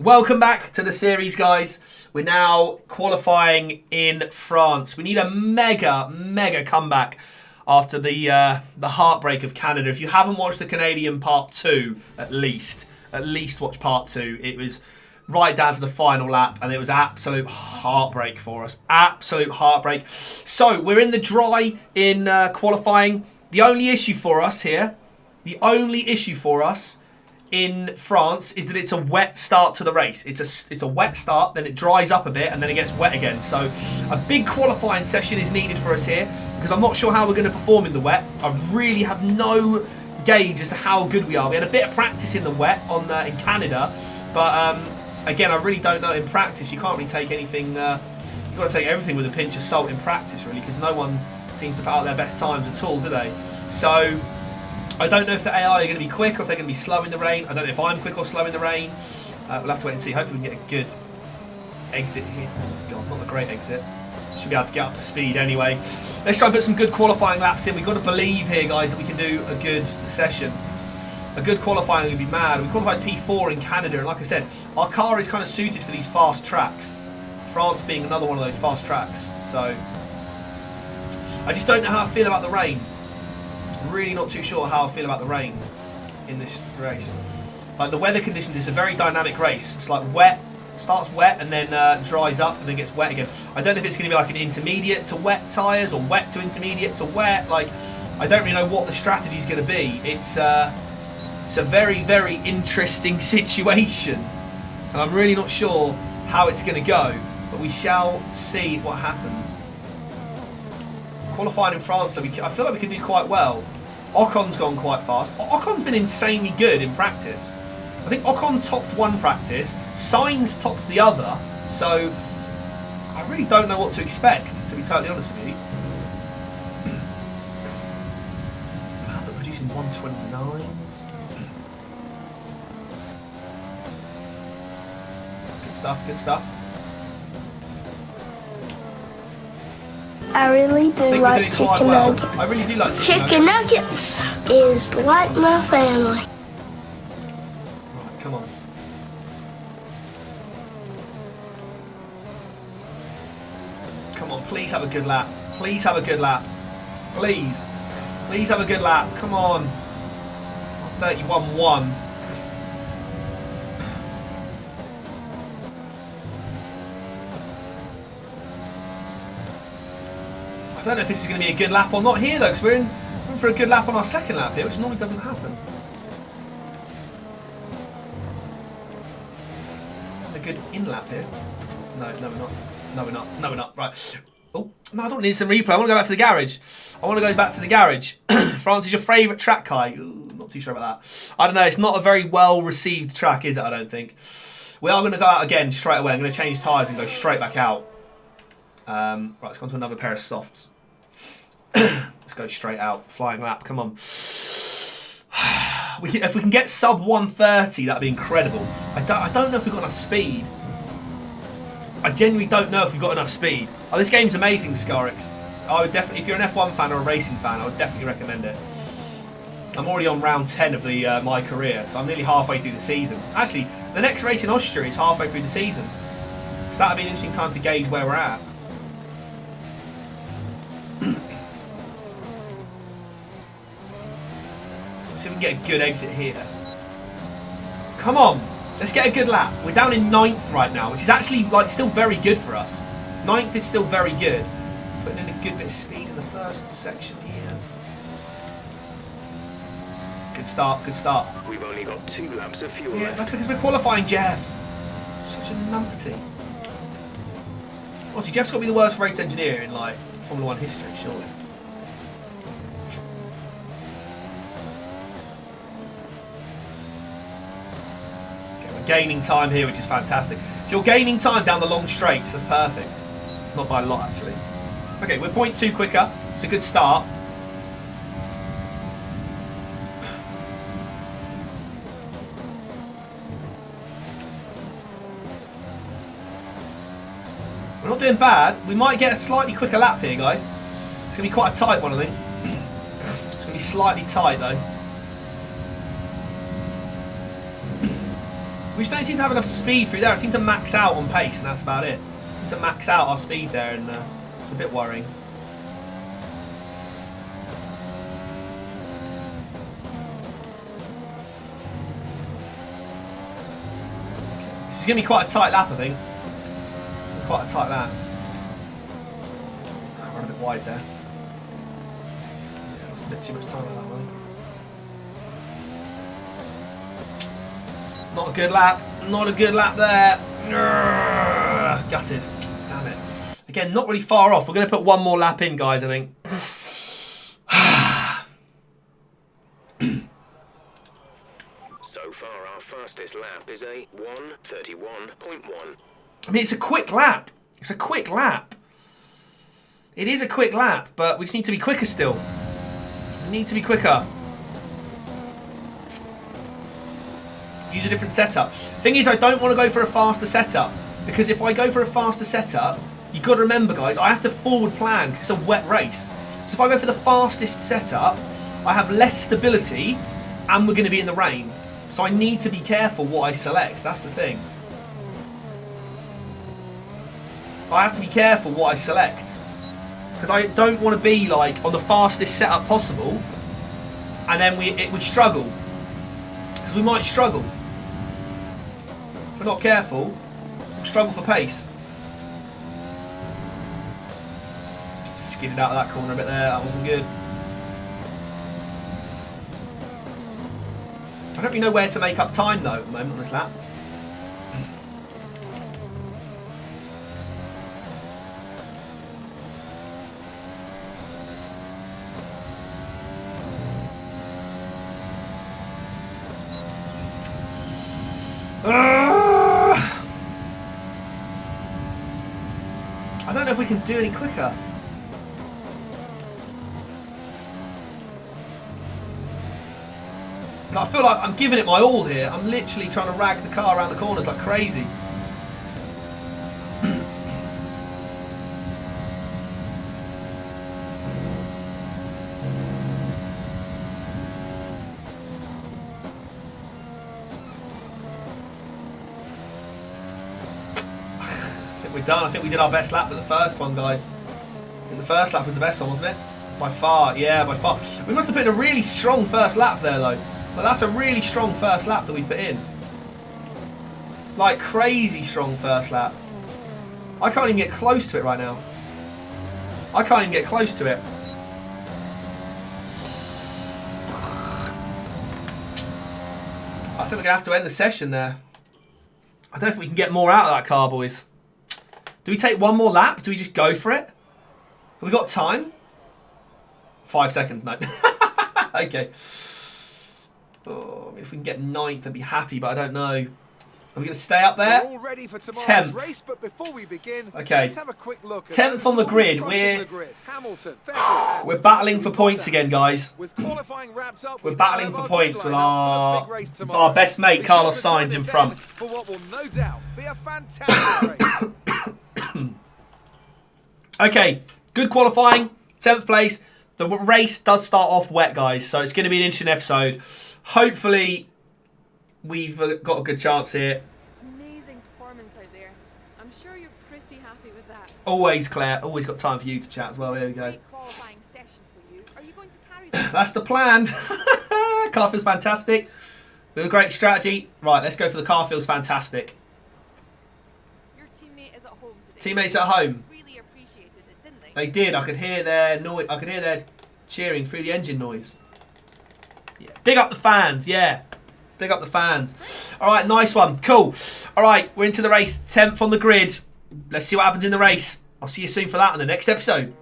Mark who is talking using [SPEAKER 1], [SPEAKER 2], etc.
[SPEAKER 1] Welcome back to the series, guys. We're now qualifying in France. We need a mega comeback after the heartbreak of Canada. If you haven't watched the Canadian part 2, at least watch part 2. It was right down to the final lap, and it was absolute heartbreak for us. Absolute heartbreak. So we're in the dry in qualifying. The only issue for us here, in France is that it's a wet start to the race. It's a wet start, then it dries up a bit, and then it gets wet again. So a big qualifying session is needed for us here, because I'm not sure how we're going to perform in the wet. I really have no gauge as to how good we are. We had a bit of practice in the wet in Canada, but again, I really don't know. In practice, you can't really take anything. You've got to take everything with a pinch of salt in practice, really, because no one seems to put out their best times at all, do they? So I don't know if the AI are going to be quick or if they're going to be slow in the rain. I don't know if I'm quick or slow in the rain. We'll have to wait and see. Hopefully we can get a good exit here. God, not a great exit. Should be able to get up to speed anyway. Let's try and put some good qualifying laps in. We've got to believe here, guys, that we can do a good session. A good qualifying would be mad. We qualified P4 in Canada, and like I said, our car is kind of suited for these fast tracks. France being another one of those fast tracks. So I just don't know how I feel about the rain. Really not too sure how I feel about the rain in this race. Like the weather conditions, it's a very dynamic race. It's like wet, starts wet and then dries up and then gets wet again. I don't know if it's going to be like an intermediate to wet tyres or wet to intermediate to wet. Like, I don't really know what the strategy is going to be. It's a very interesting situation, and I'm really not sure how it's going to go. But we shall see what happens. Qualifying in France, so I feel like we can do quite well. Ocon's gone quite fast. Ocon's been insanely good in practice. I think Ocon topped one practice, Sainz topped the other, so I really don't know what to expect, to be totally honest with you. They're producing 129s. Good stuff.
[SPEAKER 2] I really do like chicken nuggets.
[SPEAKER 1] I really do like
[SPEAKER 2] chicken nuggets. Is like my family.
[SPEAKER 1] Right, come on. Come on, please have a good lap. Please have a good lap. Please have a good lap. Come on. 31-1. I don't know if this is going to be a good lap or not here, though, because we're in for a good lap on our second lap here, which normally doesn't happen. A good in lap here. No, we're not. No, we're not. Right. Oh, no, I don't need some replay. I want to go back to the garage. France is your favourite track, Kai? Ooh, not too sure about that. I don't know. It's not a very well-received track, is it? I don't think. We are going to go out again straight away. I'm going to change tyres and go straight back out. Right, let's go on to another pair of softs. Let's go straight out. Flying lap, come on. If we can get sub 130, that'd be incredible. I don't know if we've got enough speed. I genuinely don't know if we've got enough speed. Oh, this game's amazing, Scarix. I would definitely, if you're an F1 fan or a racing fan, I would definitely recommend it. I'm already on round 10 of my career, so I'm nearly halfway through the season. Actually, the next race in Austria is halfway through the season. So that'd be an interesting time to gauge where we're at. See if we can get a good exit here. Come on, let's get a good lap. We're down in 9th right now, which is actually like still very good for us. 9th is still very good. Putting in a good bit of speed in the first section here. Good start.
[SPEAKER 3] We've only got 2 laps of fuel
[SPEAKER 1] Yeah,
[SPEAKER 3] left.
[SPEAKER 1] that's because we're qualifying Jeff. Such a numpty. Honestly, Jeff's got to be the worst race engineer in like Formula 1 history, surely. Gaining time here, which is fantastic. If you're gaining time down the long straights, that's perfect. Not by a lot, actually. Okay, we're 0.2 quicker. It's a good start. We're not doing bad. We might get a slightly quicker lap here, guys. It's going to be quite a tight one, I think. It's going to be slightly tight, though. We just don't seem to have enough speed through there. I seem to max out on pace, and that's about it. We seem to max out our speed there, and it's a bit worrying. This is going to be quite a tight lap, I think. Quite a tight lap. I ran a bit wide there. Yeah, lost a bit too much time on that one. Not a good lap. Not a good lap there. Gutted. Damn it. Again, not really far off. We're going to put one more lap in, guys, I think.
[SPEAKER 3] So far, our fastest lap is a 1:31.1.
[SPEAKER 1] I mean, it's a quick lap. It's a quick lap. It is a quick lap, but we just need to be quicker still. We need to be quicker. Use a different setup. Thing is, I don't want to go for a faster setup, because if I go for a faster setup, you've got to remember, guys, I have to forward plan because it's a wet race. So if I go for the fastest setup, I have less stability and we're going to be in the rain. So I need to be careful what I select. That's the thing. I have to be careful what I select, because I don't want to be like on the fastest setup possible and then it would struggle, because we might struggle. If we're not careful, we'll struggle for pace. Skidded out of that corner a bit there, that wasn't good. I don't really know where to make up time though at the moment on this lap. I don't know if we can do any quicker. I feel like I'm giving it my all here. I'm literally trying to rag the car around the corners like crazy. We're done. I think we did our best lap at the first one, guys. I think the first lap was the best one, wasn't it? By far, yeah, by far. We must have put in a really strong first lap there, though. But that's a really strong first lap that we put in. Like, crazy strong first lap. I can't even get close to it right now. I can't even get close to it. I think we're going to have to end the session there. I don't know if we can get more out of that car, boys. Do we take one more lap? Do we just go for it? Have we got time? 5 seconds, no. Okay. Oh, I mean, if we can get 9th, I'd be happy, but I don't know. Are we going to stay up there?
[SPEAKER 4] We're all ready for tomorrow's
[SPEAKER 1] 10th.
[SPEAKER 4] Race, but before we begin,
[SPEAKER 1] okay.
[SPEAKER 4] Let's have a quick look at
[SPEAKER 1] 10th on the grid. We're battling for points again, guys.
[SPEAKER 4] With qualifying wrapped up,
[SPEAKER 1] we're battling for points with our best mate, Carlos Sainz, in front.
[SPEAKER 4] For what will no doubt be a fantastic race.
[SPEAKER 1] Okay, good qualifying, 10th place. The race does start off wet, guys, so it's going to be an interesting episode. Hopefully, we've got a good chance here.
[SPEAKER 5] Amazing performance out there. I'm sure you're pretty happy with that.
[SPEAKER 1] Always, Claire. Always got time for you to chat as well. There we go.
[SPEAKER 5] Great qualifying session for you. Are you going to carry that?
[SPEAKER 1] That's the plan. Car feels fantastic. With a great strategy. Right, let's go for the car feels fantastic.
[SPEAKER 5] Your teammate is at home today.
[SPEAKER 1] Teammates at home.
[SPEAKER 5] Really appreciated it, didn't they?
[SPEAKER 1] They did. I could hear their noise. I could hear their cheering through the engine noise. Yeah. Big up the fans. Yeah. Big up the fans. All right, nice one. Cool. All right, we're into the race. 10th on the grid. Let's see what happens in the race. I'll see you soon for that in the next episode.